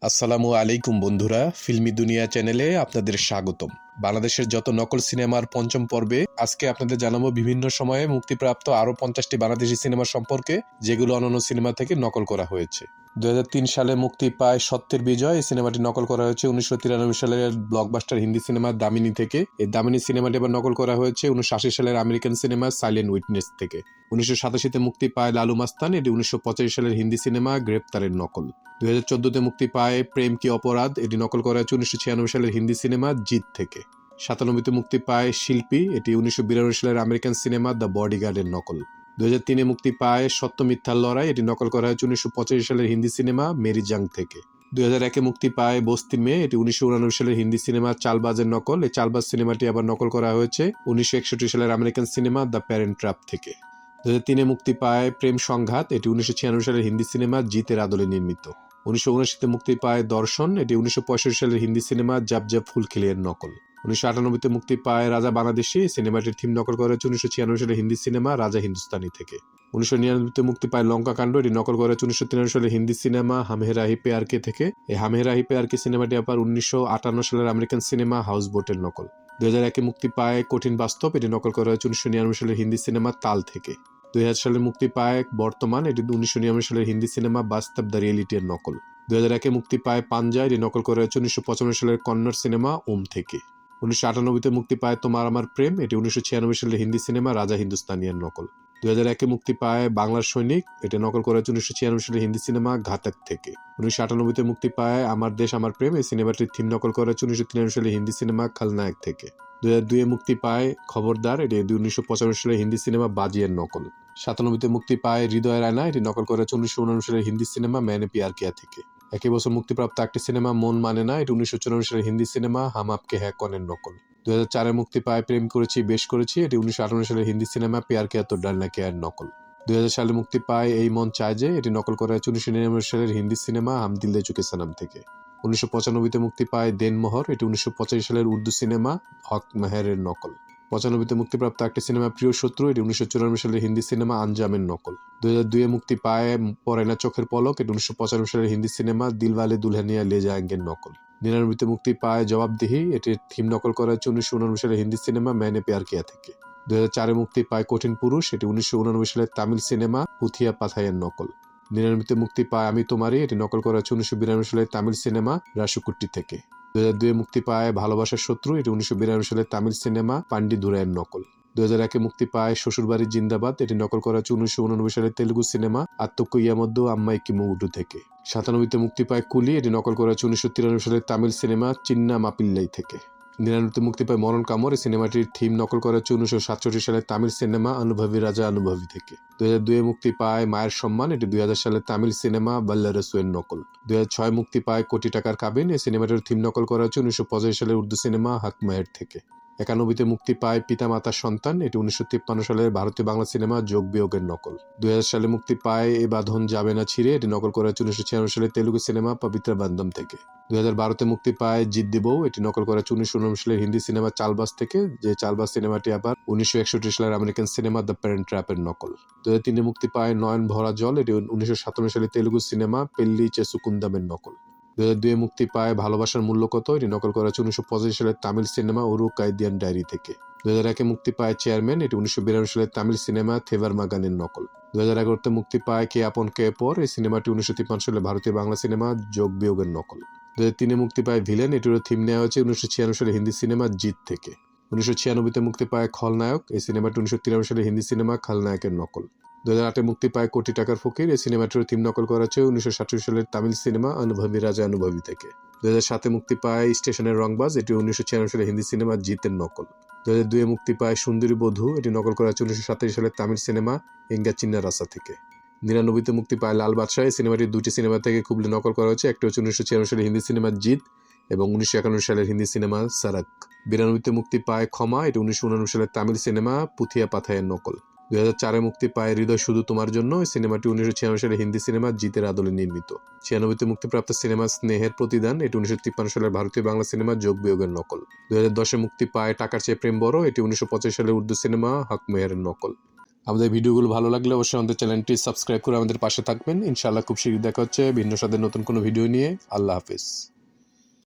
আসসালামু আলাইকুম বন্ধুরা, ফিল্মি দুনিয়া চ্যানেলে আপনাদের স্বাগতম। বাংলাদেশের যত নকল সিনেমার পঞ্চম পর্বে আজকে আপনাদের জানাবো বিভিন্ন সময়ে মুক্তিপ্রাপ্ত আরও 50টি বাংলাদেশি সিনেমা সম্পর্কে, যেগুলো অন্যান্য সিনেমা থেকে নকল করা হয়েছে। 2003 সালে মুক্তি পায় সত্যের বিজয়। এই সিনেমাটি নকল করা হয়েছে 1993 সালের ব্লকবাস্টার হিন্দি সিনেমা দামিনী থেকে। এই দামিনী সিনেমাটি আবার নকল করা হয়েছে 1980 সালের আমেরিকান সিনেমা সাইলেন্ট উইটনেস থেকে। 1987 মুক্তি পায় লালু মাস্তান। এটি 1985 সালের হিন্দি সিনেমা গ্রেপ্তারের নকল। 2014 মুক্তি পায় প্রেম কি অপরাধ। এটি নকল করা হয়েছে 1996 সালের হিন্দি সিনেমা জিত থেকে। 97 মুক্তি পায় শিল্পী। এটি 1992 সালের আমেরিকান সিনেমা দ্য বডিগার্ডের নকল। 2003 মুক্তি পায় সত্য মিথ্যার লড়াই। এটি নকল করা হয়েছে 1985 সালের হিন্দি সিনেমা মেরি জাং থেকে। 2001 মুক্তি পায় বস্তির মেয়ে। এটি 1989 সালের হিন্দি সিনেমা চালবাজের নকল। এই চালবাজ সিনেমাটি আবার নকল করা হয়েছে 1961 সালের American cinema the parent trap থেকে। 2003 মুক্তি পায় প্রেম সংঘাত। এটি 1996 সালের হিন্দি সিনেমা জিতের আদলে নির্মিত। 1979 মুক্তি পায় দর্শন। এটি 1965 সালের হিন্দি সিনেমা জব জব ফুল খিলির নকল। 1998 মুক্তি পায় রাজা বাংলাদেশী। সিনেমাটির থিম নকল করা হয়েছে 1996 সালের হিন্দি সিনেমা রাজা হিন্দুস্তানি থেকে। 1999 মুক্তি পায় লঙ্কা কাণ্ড। এটি নকল করা হয়েছে 1993 সালের হিন্দি সিনেমা হাম হেরা হি প্যার কে থেকে। এই হাম হেরা হি প্যার কে সিনেমাটি আবার 1958 সালের আমেরিকান সিনেমা হাউস বোটের নকল। 2001 মুক্তি পায় কঠিন বাস্তব। এটি নকল করা হয়েছে 1999 সালের হিন্দি সিনেমা তাল থেকে। 2000 সালে মুক্তি পায় বর্তমান। এটি 1999 সালের হিন্দি সিনেমা বাস্তব দ্য রিয়েলিটির নকল। 2001 মুক্তি পায় পাঞ্জা। এটি নকল করা হয়েছে 1995 সালের কন্নড় সিনেমা ওম থেকে। 1998 মুক্তি পায় তোমার আমার প্রেম। এটি 1996 সালের হিন্দি সিনেমা রাজা হিন্দুস্তানিয়ার নকল। 2001 মুক্তি পায় বাংলার সৈনিক। এটি নকল করা হয়েছে 1996 সালের হিন্দি সিনেমা ঘাতক থেকে। 1998 মুক্তি পায় আমার দেশ আমার প্রেম। এই সিনেমাটির থিম নকল করা হয়েছে 1993 সালের হিন্দি সিনেমা খলনায়ক থেকে। 2002 মুক্তি পায় খবরদার। এটি 1995 সালের হিন্দি সিনেমা বাজিয়ের নকল। 97 মুক্তি পায় হৃদয়ের আয়না। এটি নকল করা হয়েছে 1999 সালের হিন্দি সিনেমা मैंने प्यार किया থেকে। একই বছর মুক্তিপ্রাপ্ত একটি সিনেমা মন মানে না। এটি 1994 সালের হিন্দি সিনেমা হাম আপকে হ্যাঁ কনের নকল। 2004 মুক্তি পায় প্রেম করেছি বেশ করেছি। এটি 1998 সালের হিন্দি সিনেমা প্যার কিয়া তো ডরনা क्या এর নকল। 2000 সালে মুক্তি পায় এই মন চায় যে। এটি নকল করা হয়েছে 1999 সালের হিন্দি সিনেমা হাম দিল দে চুকে সনম থেকে। 1995 মুক্তি পায় দেনমোহর। এটি 1985 সালের উর্দু সিনেমা হক মেহেরের নকল। 95 মুক্তিপ্রাপ্ত একটি সিনেমা প্রিয় শত্রু। এটি 1994 সালের হিন্দি সিনেমা আঞ্জামের নকল। 2002 মুক্তি পায় পরে না চোখের পলক। এটি 1995 সালের হিন্দি সিনেমা দিলওয়ালে দুলহানিয়া লে যায়েঙ্গের নকল। 99 মুক্তি পায় জবাবদিহি। এটির থিম নকল করা হয়েছে 1989 সালের হিন্দি সিনেমা मैंने प्यार किया থেকে। 2004 মুক্তি পায় কঠিন পুরুষ। এটি 1989 সালের তামিল সিনেমা পুথিয়া পাথাইয়ের নকল। 99 মুক্তি পায় আমি তোমারই। এটি নকল করা হয়েছে 1992 সালের তামিল সিনেমা রাসুকুট্টি থেকে। 2002 মুক্তি পায় ভালোবাসার শত্রু। এটি 1992 সালের তামিল সিনেমা পান্ডি ধুরাইয়ের নকল। 2001 মুক্তি পায় শ্বশুরবাড়ির জিন্দাবাদ। এটি নকল করা হয়েছে 1989 সালের তেলুগু সিনেমা আত্মক্য ইয়ামদ্দু আম্মাই কি মুগুডু থেকে। 97 মুক্তি পায় কুলি। এটি নকল করা হয়েছে 1993 সালের তামিল সিনেমা চিন্না মাপিল্লাই থেকে। 99 মুক্তি পায় মরণ কামড়। এই সিনেমাটির থিম নকল করা হয়েছে 1967 সালের তামিল সিনেমা অনুভবী রাজা অনুভবী থেকে। 2002 মুক্তি পায় মায়ের সম্মান। এটি 2000 সালের তামিল সিনেমা বাল্লারসুয়ের নকল। 2006 মুক্তি পায় কোটি টাকার কাবিন। এই সিনেমাটির থিম নকল করা হয়েছে 1985 সালের উর্দু সিনেমা হক মেহের থেকে। 91 মুক্তি পায় পিতা মাতার সন্তান। এটি 1953 সালের ভারতীয় বাংলা সিনেমা যোগ বিয়োগের নকল। 2000 সালে মুক্তি পায় এ বাঁধন যাবে না ছিঁড়ে। এটি নকল করা হয়েছে 1996 সালের তেলুগু সিনেমা পবিত্র বান্ধব থেকে। 2012 মুক্তি পায় জিদ্দি বউ। এটি নকল করা হয়েছে 1989 সালের হিন্দি সিনেমা চালবাজ থেকে, যে চালবাজ সিনেমাটি আবার 1961 সালের আমেরিকান সিনেমা দ্য প্যারেন্ট ট্র্যাপের নকল। 2003 মুক্তি পায় নয়ন ভরা জল। এটি 1957 সালের তেলুগু সিনেমা পেল্লি চেসুকুন্দামের নকল। 2002 মুক্তি পায় ভালোবাসার মূল্য কত। এটি নকল করা হয়েছে 1985 সালের তামিল সিনেমা উরু কাইদিয়ান ডায়েরি থেকে। 2001 মুক্তি পায় চেয়ারম্যান। এটি 1992 সালের তামিল সিনেমা থেভার মাগানের নকল। 2011 মুক্তি পায় কে আপন কে পর। এই সিনেমাটি 1953 সালের ভারতীয় বাংলা সিনেমা যোগ বিয়োগের নকল। 2003 মুক্তি পায় ভিলেন। এটিরও থিম নেওয়া হয়েছে 1996 সালের হিন্দি সিনেমা জিত থেকে। 1996 মুক্তি পায় খলনায়ক। এই সিনেমাটি 1993 সালের হিন্দি সিনেমা খলনায়কের নকল। 2008 মুক্তি পায় কোটি টাকার ফকির। এই সিনেমাটির থিম নকল করা হয়েছে 1967 সালের তামিল সিনেমা অনুভবী রাজা অনুভবী থেকে। 2007 মুক্তি পায় স্টেশনের রংবাজ। এটি 1996 সালের হিন্দি সিনেমা জিতের নকল। 2002 মুক্তি পায় সুন্দরী বধূ। এটি নকল করা হয়েছে 1987 সালের তামিল সিনেমা এঙ্গা চিন্না রাসা থেকে। 99 মুক্তি পায় লাল বাদশাহ। এই সিনেমাটির দুটি সিনেমা থেকে খুবলে নকল করা হয়েছে। একটি হচ্ছে 1996 সালের হিন্দি সিনেমা জিত এবং 1991 সালের হিন্দি সিনেমা সারাক। 92 মুক্তি পায় ক্ষমা। এটি 1989 সালের তামিল সিনেমা পুথিয়া পাথাইয়ের নকল। 2004 মুক্তি পায় হৃদয় শুধু তোমার জন্য। এই সিনেমাটি 1996 সালের হিন্দি সিনেমা জিতের আদলে নির্মিত। 96 মুক্তিপ্রাপ্ত সিনেমা স্নেহের প্রতিদান। এটি 1953 সালের ভারতীয় বাংলা সিনেমা যোগ বিয়োগের নকল। 2010 মুক্তি পায় টাকার চেয়ে প্রেম বড়। এটি 1985 সালের উর্দু সিনেমা হক মেহেরের নকল। আমাদের ভিডিওগুলো ভালো লাগলে অবশ্যই আমাদের চ্যানেলটি সাবস্ক্রাইব করে আমাদের পাশে থাকবেন। ইনশাআল্লাহ খুব শীঘ্রই দেখা হচ্ছে ভিন্ন স্বাদের নতুন কোনো ভিডিও নিয়ে। আল্লাহ হাফেজ।